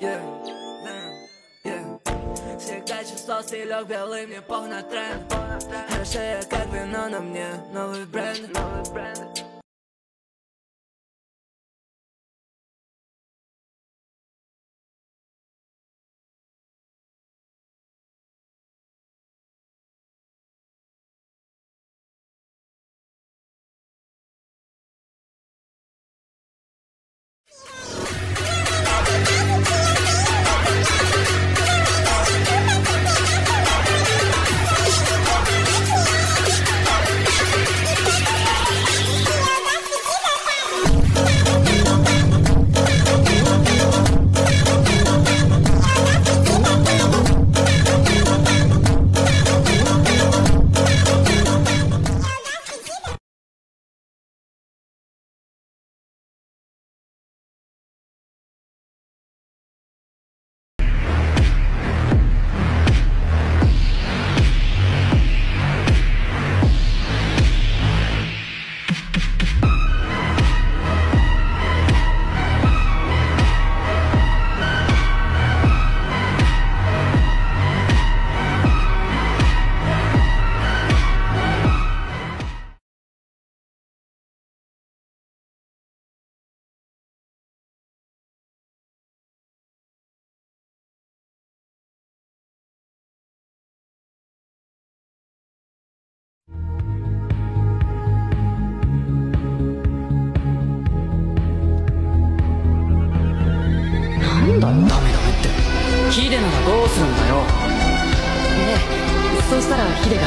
Yeah, yeah. Всегда чувствовал стилек белый, мне пох на тренд. Хорошее, как вино, на мне новый бренд.ダメダメってヒデならどうするんだよ。そうしたらヒデが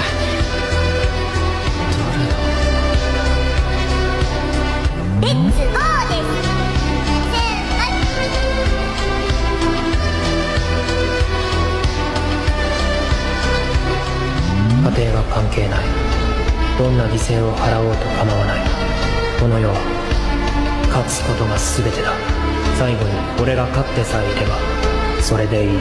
レッツゴーです。家庭は関係ない。どんな犠牲を払おうと構わない。この世は勝つことが全てだ。最後に俺が勝ってさえいればそれでいい。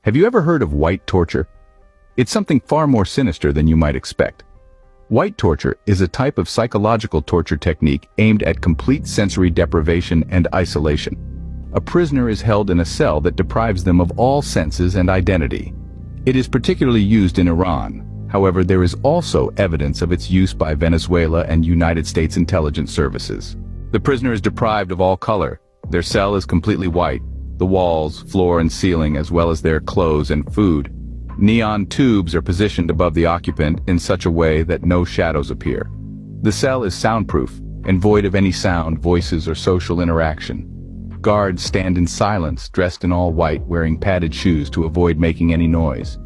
Have you ever heard of white torture? It's something far more sinister than you might expect. White torture is a type of psychological torture technique aimed at complete sensory deprivation and isolation. A prisoner is held in a cell that deprives them of all senses and identity. It is particularly used in Iran. However, there is also evidence of its use by Venezuela and United States intelligence services. The prisoner is deprived of all color. Their cell is completely white, the walls, floor and ceiling, as well as their clothes and food. Neon tubes are positioned above the occupant in such a way that no shadows appear. The cell is soundproof and void of any sound, voices, or social interaction. Guards stand in silence, dressed in all white, wearing padded shoes to avoid making any noise.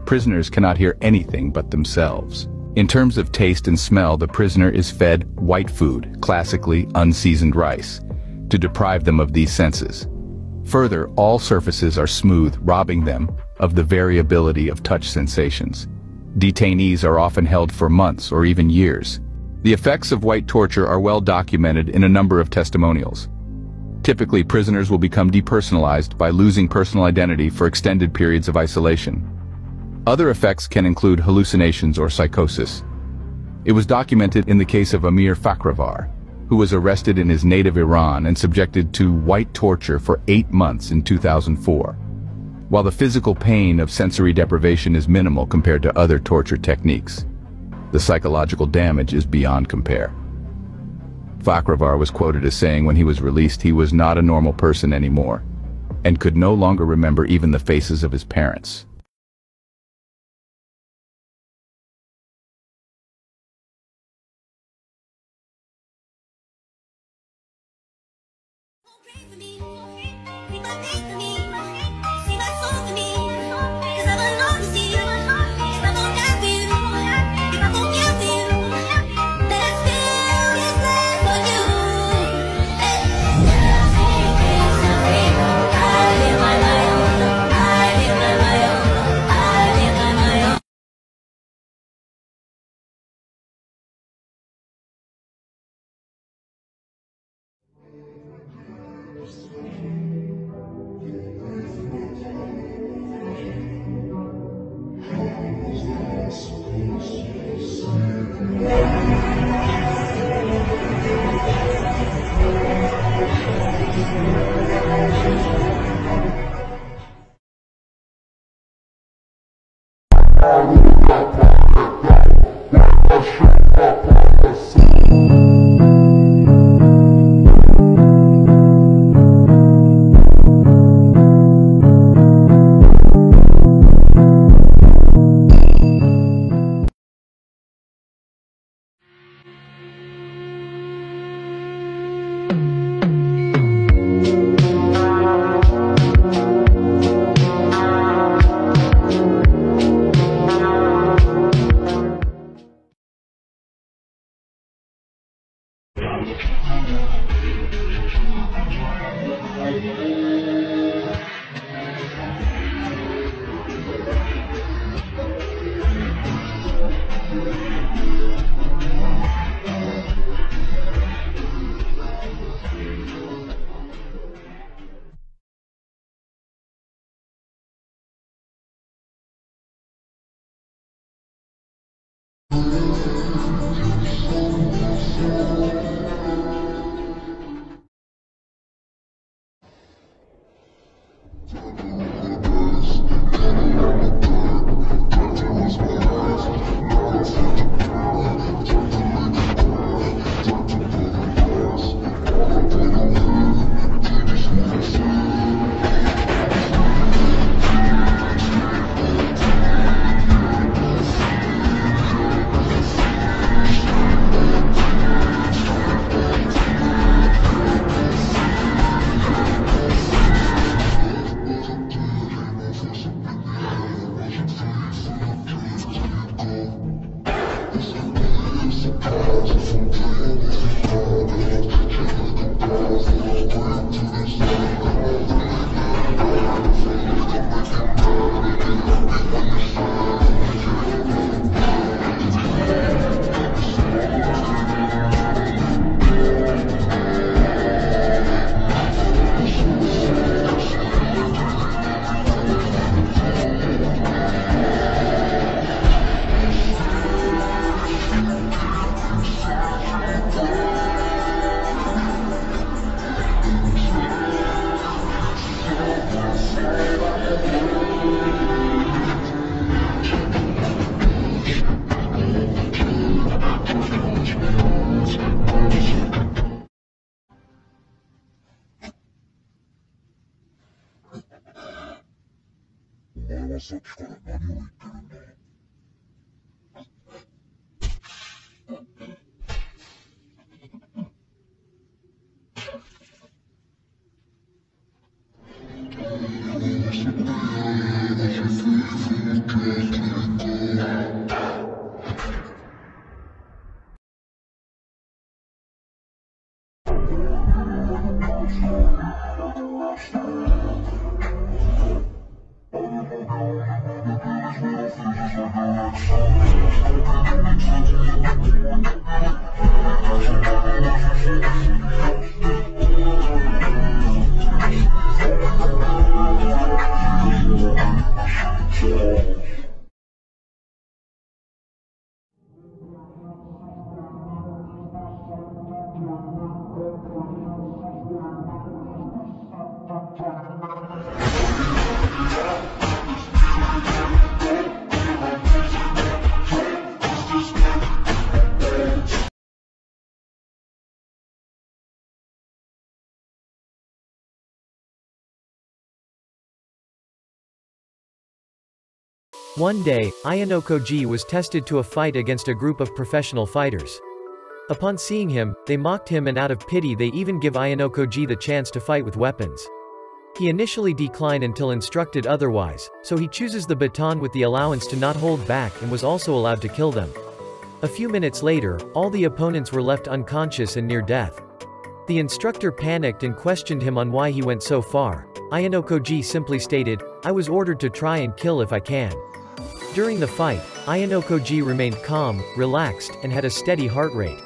Prisoners cannot hear anything but themselves. In terms of taste and smell, the prisoner is fed white food, classically unseasoned rice, to deprive them of these senses. Further, all surfaces are smooth, robbing them of the variability of touch sensations. Detainees are often held for months or even years. The effects of white torture are well documented in a number of testimonials. Typically, prisoners will become depersonalized by losing personal identity for extended periods of isolation. Other effects can include hallucinations or psychosis. It was documented in the case of Amir Fakhravar, who was arrested in his native Iran and subjected to white torture for 8 months in 2004. While the physical pain of sensory deprivation is minimal compared to other torture techniques, the psychological damage is beyond compare. Fakhravar was quoted as saying when he was released he was not a normal person anymore, and could no longer remember even the faces of his parents. One day, Ayano was tested to a fight against a group of professional fighters. Upon seeing him, they mocked him, and out of pity they even give Ayano the chance to fight with weapons. He initially declined until instructed otherwise, so he chooses the baton with the allowance to not hold back and was also allowed to kill them. A few minutes later, all the opponents were left unconscious and near death. The instructor panicked and questioned him on why he went so far. Ayano simply stated, "I was ordered to try and kill if I can." During the fight, Ayano remained calm, relaxed, and had a steady heart rate.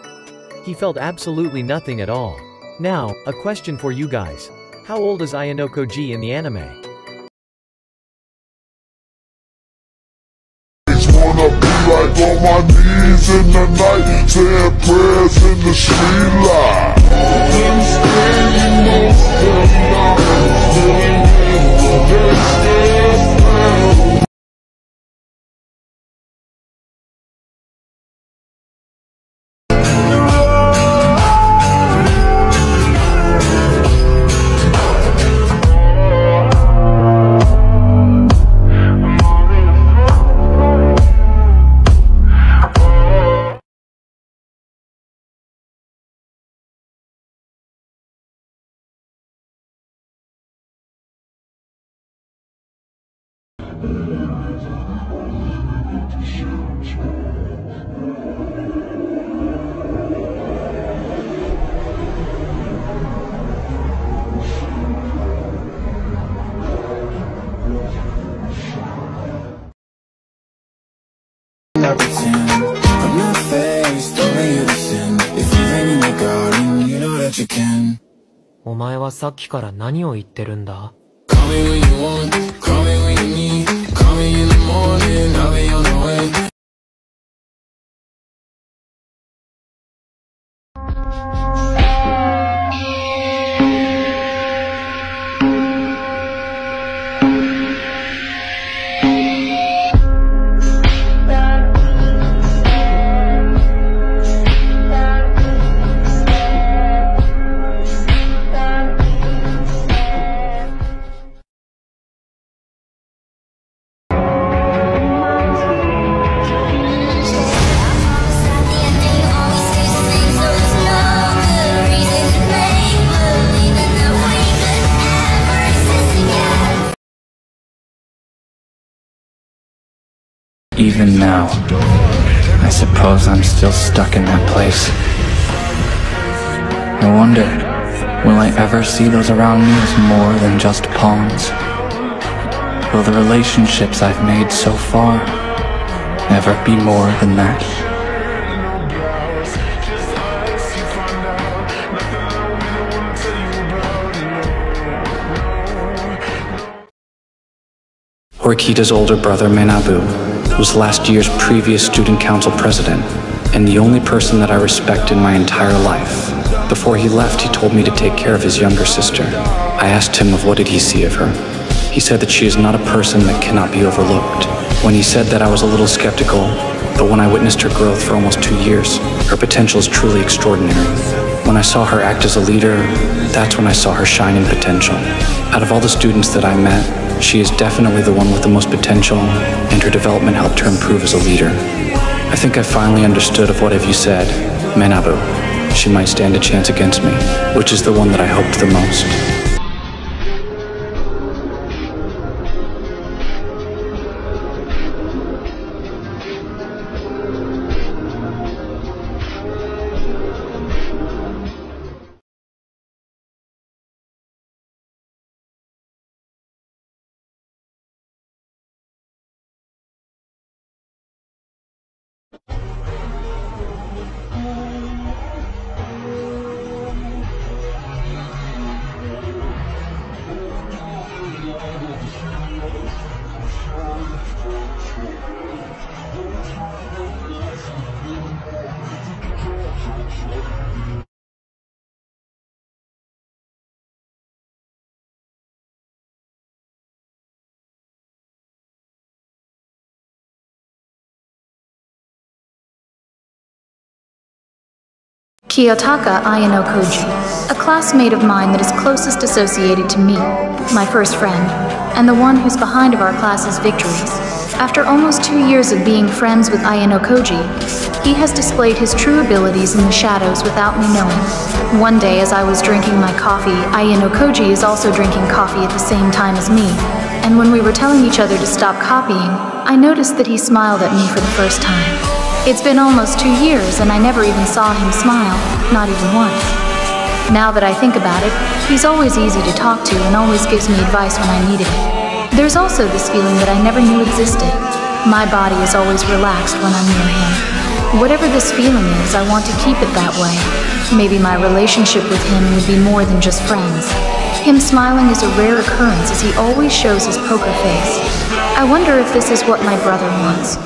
He felt absolutely nothing at all. Now, a question for you guys. How old is Ayano in the anime? Wanna be like on my knees in the night, saying prayers in the street light. Been spending most of the night, living in the best. I'm not faced, only you to sin. If you've any regard, you know that you can. お前はさっきから何を言ってるんだ? Call me when you want, call me when you need. Call me in the morning, I'll be on the way. Even now, I suppose I'm still stuck in that place. I wonder, will I ever see those around me as more than just pawns? Will the relationships I've made so far ever be more than that? Horikita's older brother, Manabu, was last year's previous student council president, and the only person that I respect in my entire life. Before he left, he told me to take care of his younger sister. I asked him of what did he see of her. He said that she is not a person that cannot be overlooked. When he said that, I was a little skeptical, but when I witnessed her growth for almost 2 years, her potential is truly extraordinary. When I saw her act as a leader, that's when I saw her shining potential. Out of all the students that I met, she is definitely the one with the most potential, and her development helped her improve as a leader. I think I finally understood of what have you said, Menabu. She might stand a chance against me, which is the one that I hoped the most. Kiyotaka Ayano Koji, a classmate of mine that is closest associated to me, my first friend, and the one who's behind of our class's victories. After almost 2 years of being friends with Ayano Koji, he has displayed his true abilities in the shadows without me knowing. One day as I was drinking my coffee, Ayano Koji is also drinking coffee at the same time as me, and when we were telling each other to stop copying, I noticed that he smiled at me for the first time. It's been almost 2 years and I never even saw him smile, not even once. Now that I think about it, he's always easy to talk to and always gives me advice when I needed it. There's also this feeling that I never knew existed. My body is always relaxed when I'm near him. Whatever this feeling is, I want to keep it that way. Maybe my relationship with him would be more than just friends. Him smiling is a rare occurrence as he always shows his poker face. I wonder if this is what my brother wants.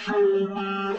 Show me